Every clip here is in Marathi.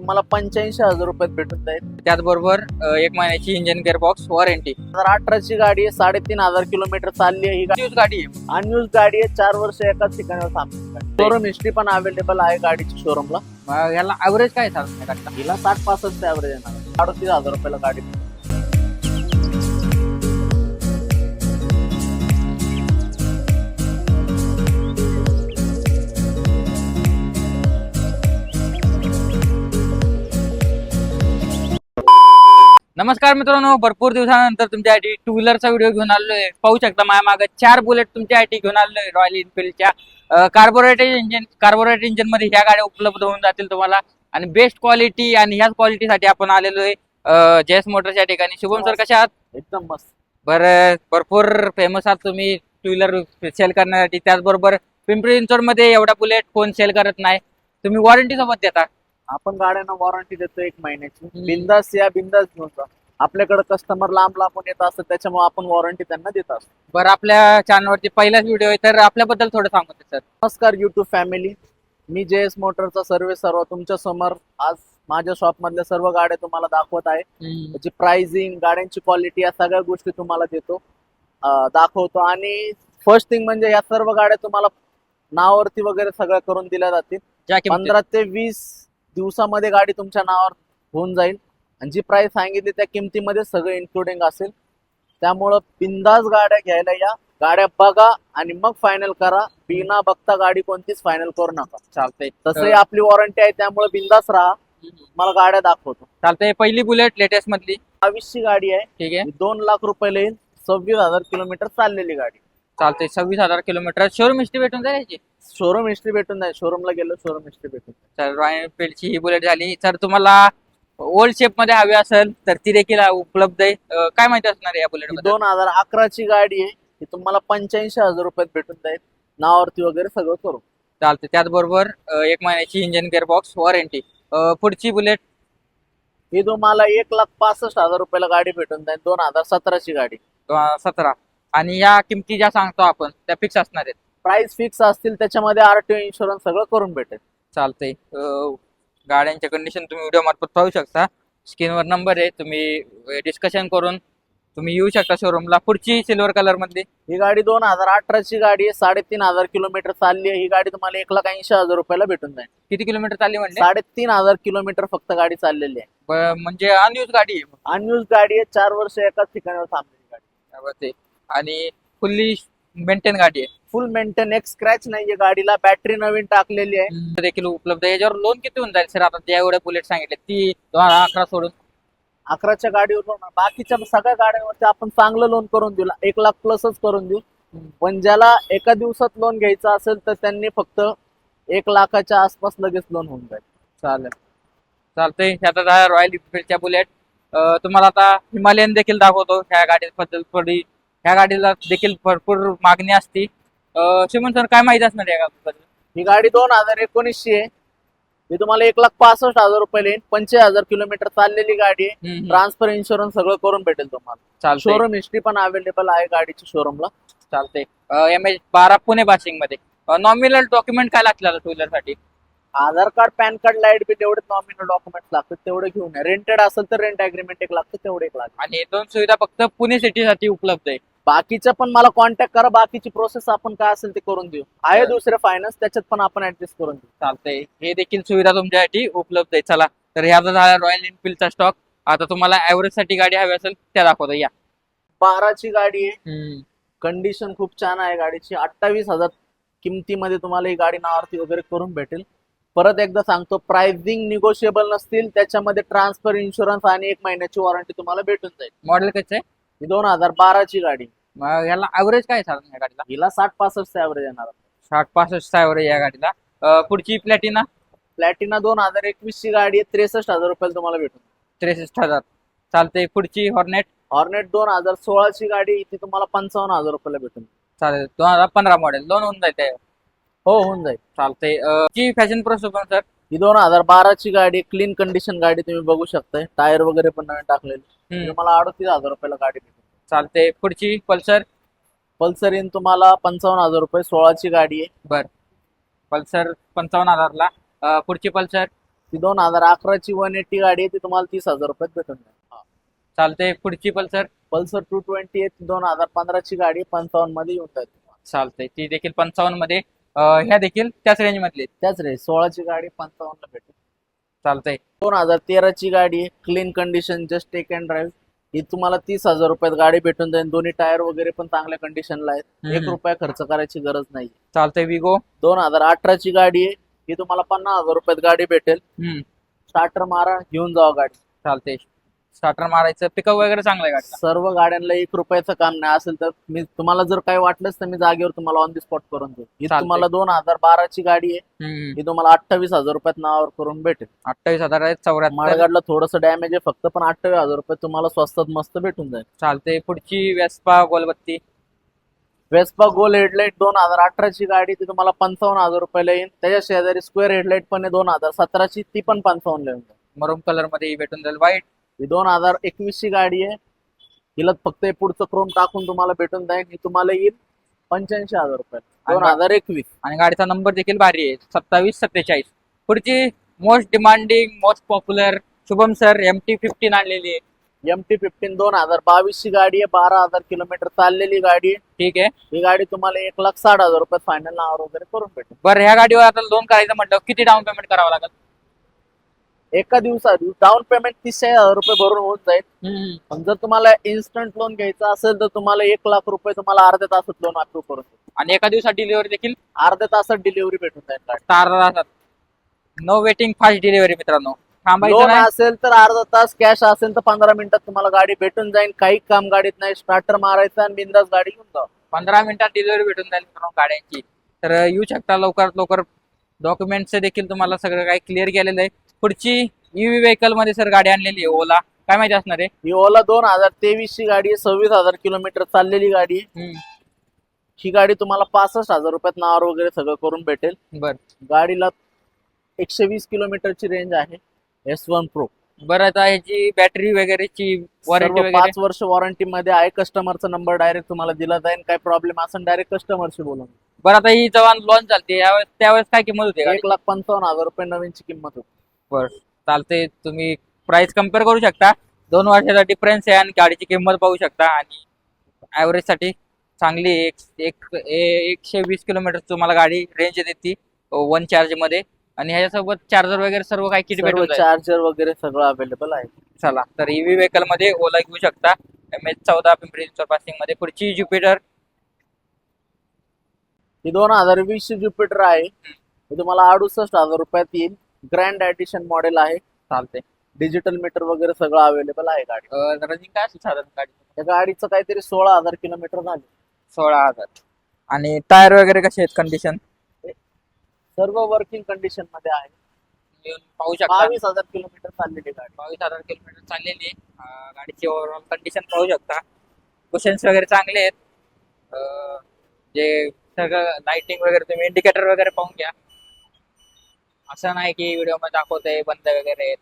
तुम्हाला 85,000 रुपयात भेटून जाईल. त्याचबरोबर 1 महिन्याची इंजिन गेअरबॉक्स वॉरंटी. 2018ची गाडी आहे, 3,500 किलोमीटर चालली आहे. ही यूज गाडी आहे. अनयूज गाडी आहे, 4 वर्ष एकाच ठिकाणी थांबली. शोरूम हिस्ट्री पण अवेलेबल आहे गाडीची शोरूमला. मग याला ॲव्हरेज काय चालू गाडीला? हिला 60-65 ॲव्हरेज येणार. 38,000 रुपयाला गाडी. नमस्कार मित्रांनो, भरपूर दिवसानंतर तुमच्यासाठी टू व्हीलरचा व्हिडिओ घेऊन आलोय. पाहू शकता माझ्या मागे 4 बुलेट तुमच्यासाठी घेऊन आलोय. रॉयल एनफिल्डच्या कार्बोरेटेड इंजिन मध्ये ह्या गाड्या उपलब्ध होऊन जातील तुम्हाला आणि बेस्ट क्वालिटी. आणि ह्याच क्वालिटीसाठी आपण आलेलो आहे जेएस मोटर्सच्या ठिकाणी. शुभम सर, कशा आहात? एकदम मस्त. बरं, भरपूर फेमस आहात तुम्ही टू व्हीलर सेल करण्यासाठी. त्याचबरोबर पिंपरी चिंचवड मध्ये एवढा बुलेट कोण सेल करत नाही. तुम्ही वॉरंटी सोबत देता. आपण गाड्यांना वॉरंटी देतो 1 महिन्याची. बिंदास या, बिंदास घेऊन जा. आपल्याकडे कस्टमर लांब लांबून येत असतात, त्याच्यामुळे आपण वॉरंटी त्यांना देत असतो. बरं, आपल्या चॅनलवरती पहिलाच व्हिडिओ आहे, तर आपल्याबद्दल थोडं सांगू सर. नमस्कार युट्यूब फॅमिली, मी जेएस मोटरचा सर्व तुमच्या समोर आज माझ्या शॉप मधल्या सर्व गाड्या तुम्हाला दाखवत आहे. त्याची प्राइसिंग, गाड्यांची क्वालिटी, या सगळ्या गोष्टी तुम्हाला देतो, दाखवतो. आणि फर्स्ट थिंग म्हणजे या सर्व गाड्या तुम्हाला नावावरती वगैरे सगळ्या करून दिल्या जातील. 15 ते 20 दिवसामध्ये गाडी तुमच्या नावावर होऊन जाईल. आणि जी प्राइस सांगितली त्या किमतीमध्ये सगळं इन्क्लुडिंग असेल. त्यामुळं बिंदास गाड्या घ्यायला या, गाड्या बघा आणि मग फायनल करा. बिना बघता गाडी कोणतीच फायनल करू नका. चालतंय. तसंही आपली वॉरंटी आहे, त्यामुळे बिंदास राहा. मला गाड्या दाखवतो. चालतंय. पहिली बुलेट लेटेस्ट मधली 22ची गाडी आहे. ठीक आहे. 2 लाख रुपये येईल. 26,000 किलोमीटर चाललेली गाडी. चालतंय. 26,000 किलोमीटर. शोरूम हिस्ट्री भेटून जायची. शोरूम हिस्ट्री भेटून जाईल. शोरूमला गेलो, शोरूम हिस्ट्री भेटून जाईल. तर रॉयल एनफिल्डची ही बुलेट झाली. तर तुम्हाला ओल्ड शेप मध्ये हवी असेल तर ती देखील उपलब्ध आहे. काय माहिती असणार आहे या बुलेट मध्ये? 2011ची गाडी आहे. ही तुम्हाला 85,000 रुपयात भेटून जाईल, नावावरती वगैरे सगळं करू. चालतंय. त्याचबरोबर 1 महिन्याची इंजिन गेअरबॉक्स वॉरंटी. पुढची बुलेट ही तुम्हाला 1,65,000 रुपयाला गाडी भेटून जाईल. 2017ची गाडी. 17. आणि या किमती ज्या सांगतो आपण त्या फिक्स असणार आहेत. प्राइस फिक्स असतील, त्याच्यामध्ये आरटीओ इन्शुरन्स सगळं करून भेटेल. चालतंय. गाड्यांच्या कंडिशन तुम्ही व्हिडिओ मार्फत पाहू शकता. स्क्रीनवर नंबर आहे, तुम्ही डिस्कशन करून तुम्ही येऊ शकता शोरूमला. पुढची सिल्वर कलर मधली ही गाडी 2018ची गाडी आहे. 3,500 किलोमीटर चालली आहे. ही गाडी तुम्हाला 1,80,000 रुपयाला भेटून जाईल. किती किलोमीटर चालली म्हणले? 3,500 किलोमीटर फक्त गाडी चाललेली आहे. म्हणजे अनयूज गाडी आहे. अनयूज गाडी आहे, 4 वर्ष एकाच ठिकाणावर थांबलेली गाडी. आणि फुल्ली मेंटेन गाडी आहे. फुल मेंटेन, एक स्क्रॅच नाहीये गाडीला. बॅटरी नवीन टाकलेली आहे. देखील उपलब्ध आहे. याच्यावर लोन किती होऊन जाईल सर? आता त्या एवढ्या बुलेट सांगितले ती 2011 सोडून 11च्या गाडीवर लोन, बाकीच्या सगळ्या गाड्यांवरती आपण चांगलं लोन करून देऊ. 1 लाख प्लसच करून देऊ. पण ज्याला एका दिवसात लोन घ्यायचं असेल तर त्यांनी फक्त 1 लाखाच्या आसपास लगेच लोन होऊन जाईल. चालतंय. आता रॉयल एनफिल्डच्या बुलेट तुम्हाला आता हिमालयन देखील दाखवतो. ह्या गाडीबद्दल थोडी, ह्या गाडीला देखील भरपूर मागणी असते. शिमन सर, काय माहिती असणार या गाडीबद्दल? ही गाडी 2019ची आहे. ही तुम्हाला 1,65,000 रुपये येईल. 85,000 किलोमीटर चाललेली गाडी आहे. ट्रान्सफर इन्शुरन्स सगळं करून भेटेल तुम्हाला. शोरूम हिस्ट्री पण अवेलेबल आहे गाडीची शोरूमला. चालतंय. MH12 पुणे पासिंग मध्ये नॉमिनल डॉक्युमेंट काय लागलं टू व्हीलर साठी? Aadhaar card, PAN card, light bill, एवढे नॉमिनल डॉक्युमेंट्स लागतात, तेवढे घेऊन या. रेंटेड असेल तर रेंट अग्रीमेंट एक लागतं, तेवढे एक लागतं. आणि 2 सुविधा फक्त पुणे सिटी साठी उपलब्ध आहे. बाकीच्या पण मला कॉन्टॅक्ट करा. बाकीची प्रोसेस आपण काय असेल ते करून देऊ. आहे दुसरे फायनान्स, त्याच्यात पण आपण ऍडजस्ट करून देऊ. चालतंय. हे देखील सुविधा तुमच्यासाठी उपलब्ध आहे. चला, तर ह्याचा झाला रॉयल एनफिल्डचा स्टॉक. आता तुम्हाला ऍव्हरेज साठी गाडी हवी असेल त्या दाखवतो. या 12ची गाडी आहे. कंडिशन खूप छान आहे गाडीची. 28,000 किमतीमध्ये तुम्हाला ही गाडी नावावरती वगैरे करून भेटेल. परत एकदा सांगतो, प्राइसिंग निगोशिएबल नसतील, त्याच्यामध्ये ट्रान्सफर इन्शुरन्स आणि 1 महिन्याची वॉरंटी तुम्हाला भेटून जाईल. मॉडेल कसं आहे? ही 2012ची गाडी. मग याला ऍव्हरेज काय चालणार या गाडीला? हिला 60-65 ऍव्हरेज येणार. 60-65 ऍव्हरेज या गाडीला. पुढची प्लॅटिना 2021ची गाडी आहे. 63,000 रुपयाला तुम्हाला भेटून. 63,000. चालतंय. पुढची हॉर्नेट 2016ची गाडी, ती तुम्हाला 55,000 रुपयाला भेटून. चालेल. 2015 मॉडेल. लोन होऊन जाईल त्यावर? हो, होऊन जाईल. चालतंय. ची फॅशन प्रो सर? ही 2012ची गाडी, क्लीन कंडिशन गाडी, तुम्ही बघू शकताय. टायर वगैरे पण नवीन टाकलेले. तुम्हाला 38,000 रुपयाला गाडी भेटून. चालते. पुढची पल्सर येईन तुम्हाला 55,000 रुपये. 16ची गाडी आहे. बर. पल्सर 55,000 ला. पुढची पल्सर ती 2011ची 180 गाडी आहे, ती तुम्हाला 30,000 रुपयात भेटून जाईल. चालतंय. पुढची पल्सर. पल्सर 220 आहे, ती 2015ची गाडी 55 मध्ये येऊन जाईल तुम्हाला. चालतंय. ती देखील 55 मध्ये. ह्या देखील त्याच रेंज मधली आहेत. त्याच रे 16ची गाडी 55 ला भेटेल. चालतंय. 2013ची गाडी आहे, clean condition, just take and drive. ही तुम्हाला 30,000 रुपयात गाडी भेटून जाईल. दोन्ही टायर वगैरे पण चांगल्या कंडिशनला आहेत. हम्म. 1 रुपया खर्च करायची गरज नाही. चालतंय. विगो. 2018ची गाडी आहे, ही तुम्हाला 50,000 रुपयात गाडी भेटेल. स्टार्टर मारा, घेऊन जावा गाडी. चालतंय. स्टार्टर मारायचं. पिकअप वगैरे चांगलं आहे गाडीचं. सर्व गाड्यांना 1 रुपयाचं काम नाही. असेल तर मी तुम्हाला जर काही वाटलंच तर मी जागेवर तुम्हाला ऑन दी स्पॉट करून देऊ. ही चालतंय. तुम्हाला 2012ची गाडी आहे, ही तुम्हाला 28,000 रुपयात नावावर करून भेटेल. 28,000 आहेत. 74. माळगाडला थोडंसं डॅमेज आहे फक्त, पण 28,000 रुपये तुम्हाला स्वस्तात मस्त भेटून जाईल. चालतंय. पुढची वेस्पा गोलबत्ती. वेस्पा गोल हेडलाइट 2018ची गाडी, ती तुम्हाला 55,000 रुपयाला येईल. त्याच्या शेजारी स्क्वेअर हेडलाइट पण आहे 2017ची, ती पण 55 ला येऊन जाईल. मरून कलर मध्ये ही भेटून जाईल. व्हाईट. ही 2021ची गाडी आहे, हिला फक्त हे पुढचं क्रोम टाकून तुम्हाला भेटून जाईल. ही तुम्हाला येईल 85,000 रुपये. 2021. आणि गाडीचा नंबर देखील भारी आहे. 2747. पुढची most demanding, most popular Shubham sir MT-15 आणलेली आहे. MT-15 2022ची गाडी आहे, 12,000 किलोमीटर चाललेली गाडी आहे. ठीक आहे. ही गाडी तुम्हाला 1,60,000 रुपये फायनल नावावर वगैरे करून भेटेल. बरं, ह्या गाडीवर आता लोन करायचं म्हटलं किती डाऊन पेमेंट करावं लागेल? एका दिवसात डाऊन पेमेंट 30,000 रुपये भरून होऊन जाईल. पण जर तुम्हाला इन्स्टंट लोन घ्यायचं असेल तर तुम्हाला 1,00,000 रुपये तुम्हाला अर्ध्या तासात लोन अप्रूव्ह करून देईल. आणि एका दिवसात डिलिव्हरी देखील अर्ध्या तासात डिलिव्हरी भेटून जाईल गाडी. 4 तासात. नो वेटिंग, फास्ट डिलिव्हरी मित्रांनो. थांबायचं लोन नाही. असेल तर अर्धा तास, कॅश असेल तर 15 मिनिटात तुम्हाला गाडी भेटून जाईल. काही काम गाडीत नाही, स्टार्टर मारायचं आणि बिंदास गाडी घेऊन जा. 15 मिनिटात डिलिव्हरी भेटून जाईल मित्रांनो गाड्यांची. तर येऊ शकता लवकरात लवकर. डॉक्युमेंटचं देखील तुम्हाला सगळं काही क्लिअर केलेलं आहे. पुढची ईव्ही व्हेकल मध्ये सर गाडी आणलेली आहे ओला. काय माहिती असणार आहे? ही ओला 2023ची गाडी आहे, 26,000 किलोमीटर चाललेली गाडी आहे. ही गाडी तुम्हाला 65,000 रुपयात नावावर वगैरे सगळं करून भेटेल. बर. गाडीला 120 किलोमीटरची रेंज आहे. S1 Pro. बरं, आता ह्याची बॅटरी वगैरेची वॉरंटी वगैरे 5 वर्ष वॉरंटी मध्ये आहे. कस्टमरचा नंबर डायरेक्ट तुम्हाला दिला जाईल. काय प्रॉब्लेम असेल डायरेक्ट कस्टमरशी बोलून. बरं, आता ही जेव्हा लॉन्च झाली त्यावेळेस काय किंमत होती गाडी? 1,55,000 रुपये नवीनची किंमत होती. बरं, चालते. तुम्ही प्राइस कम्पेअर करू शकता. 2 वर्षाचा डिफरन्स आहे आणि गाडीची किंमत पाहू शकता. आणि ऍव्हरेज साठी चांगली 120 किलोमीटर तुम्हाला गाडी रेंज देते 1 चार्ज मध्ये. आणि ह्याच्यासोबत चार्जर वगैरे सर्व काही किट भेटून जाईल. चार्जर वगैरे सगळं अवेलेबल आहे. चला, तर ईव्ही व्हेकल मध्ये ओला घेऊ शकता. MH14 पिंपरी चिंचवड पासिंग मध्ये. पुढची ज्युपिटर. ही 2020 ची ज्युपिटर आहे. ही तुम्हाला 68,000 रुपयात येईल. ग्रँड एडिशन मॉडेल आहे. चालते. डिजिटल मीटर वगैरे सगळं अवेलेबल आहे गाडी. रनिंग काय असेल साधारण गाडी? त्या गाडीचं काहीतरी 16,000 किलोमीटर झाले. 16,000. आणि टायर वगैरे कसे आहेत कंडिशन? सर्व वर्किंग कंडिशन मध्ये आहे. येऊन पाहू शकता. 22,000 किलोमीटर चाललेली गाडी. 22,000 किलोमीटर चाललेली आहे. गाडीची ओव्हरऑल कंडिशन पाहू शकता. कुशन्स वगैरे चांगले आहेत. जे सगळं लाइटिंग वगैरे तुम्ही इंडिकेटर वगैरे पाहून घ्या. असं नाही की व्हिडिओ मध्ये दाखवतंय बंद वगैरे आहेत.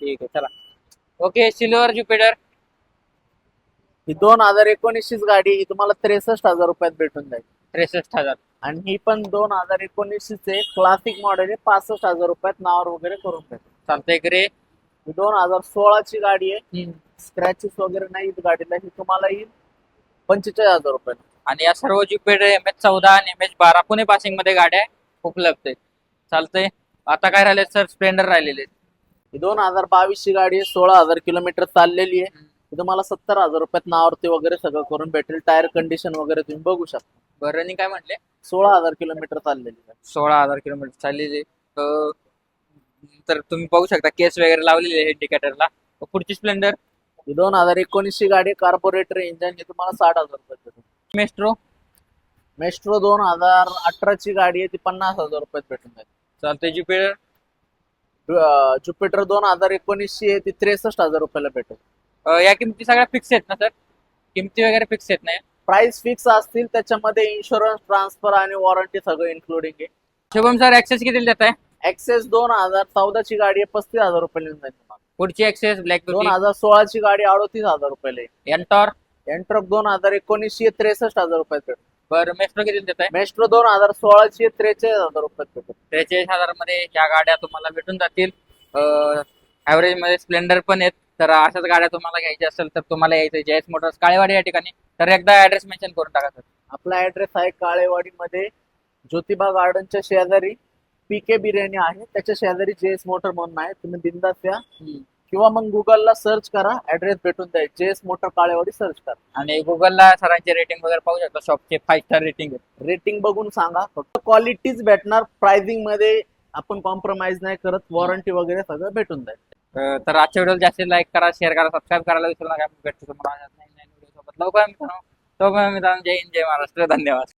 ठीक आहे, चला. Okay, silver Jupiter. ही 2019 गाडी ही तुम्हाला 63,000 रुपयात भेटून जाईल. 63,000. आणि ही पण 2019 चे क्लासिक मॉडेल आहे. 65,000 रुपयात नावावर वगैरे करून भेटेल. चालतंय. ग्रे. ही 2016 ची गाडी आहे. स्क्रॅचेस वगैरे नाही गाडीला. ही तुम्हाला येईल 45,000 रुपये. आणि या सर्व ज्युपिटर MH14 आणि MH12 पुणे पासिंग मध्ये गाड्या उपलब्ध आहेत. चालतंय. आता काय राहिले सर? स्प्लेंडर राहिलेले. ही 2022 ची गाडी आहे. 16,000 किलोमीटर चाललेली आहे. तुम्हाला 70,000 रुपयात नावावरती वगैरे सगळं करून भेटेल. टायर कंडिशन वगैरे तुम्ही बघू शकता. बरं, रनिंग काय म्हटले? 16,000 किलोमीटर चाललेली आहे. 16,000 किलोमीटर चाललेली. तर तुम्ही पाहू शकता केस वगैरे लावलेले आहे इंडिकेटरला. पुढची स्प्लेंडर. ही 2021 ची गाडी, कार्बोरेटर इंजन. ही तुम्हाला 60,000 रुपयात भेटेल. मेस्ट्रो. मेस्ट्रो 2018 ची गाडी आहे. ती 50,000 रुपयात भेटून जाईल. चालतंय. ज्युपिटर. ज्युपिटर 2019 ची आहे. ती 63,000 रुपयाला भेटेल. या किमती सगळ्या फिक्स आहेत ना सर? किमती वगैरे फिक्स आहेत नाही? प्राइस फिक्स असतील. त्याच्यामध्ये इन्शुरन्स, ट्रान्सफर आणि वॉरंटी सगळं इन्क्लुडिंग आहे. शुभम सर, ऍक्सेस किती देत आहे? एक्सेस 2014 ची गाडी आहे. 35,000 रुपये लिहून जाईल तुम्हाला. पुढची ऍक्सेस ब्लॅक. 2016 ची गाडी 38,000 रुपये. एंटॉर. एंट्रॉक 2019 ची 63,000 रुपयात भेटेल. बरं मेस्ट्रो किती देत आहे? मेस्ट्रो 2016ची 43,000 रुपयात भेटेल. 43,000 मध्ये ह्या गाड्या तुम्हाला भेटून जातील. ऍव्हरेज मध्ये स्प्लेंडर पण आहेत. तर अशाच गाड्या तुम्हाला घ्यायच्या असेल तर तुम्हाला यायचं जयस मोटर्स काळेवाडी या ठिकाणी. तर एकदा ऍड्रेस मेन्शन करून टाका सर. आपला ऍड्रेस आहे काळेवाडीमध्ये, ज्योतिबा गार्डनच्या शेजारी पीके बिर्याणी आहे, त्याच्या शेजारी जेएस मोटर म्हणून आहे. तुम्ही बिंदास या, किंवा मग गुगलला सर्च करा, ऍड्रेस भेटून जाईल. जेएस मोटर काळेवाडी सर्च करा. आणि गुगलला सरांचे रेटिंग वगैरे पाहू शकता. शॉपचे 5 स्टार रेटिंग आहे. रेटिंग बघून सांगा. फक्त क्वालिटीच भेटणार, प्राइसिंग मध्ये आपण कॉम्प्रोमाइज नाही करत. वॉरंटी वगैरे सगळं भेटून जाईल. तर आजच्या व्हिडिओला जास्तीत लाईक करा, शेअर करा, सबस्क्राईब करायला विसरू नका. भेटतो तुम्हाला नवीन व्हिडिओ सोबत लवकर मित्रांनो. जय हिंद, जय महाराष्ट्र. धन्यवाद.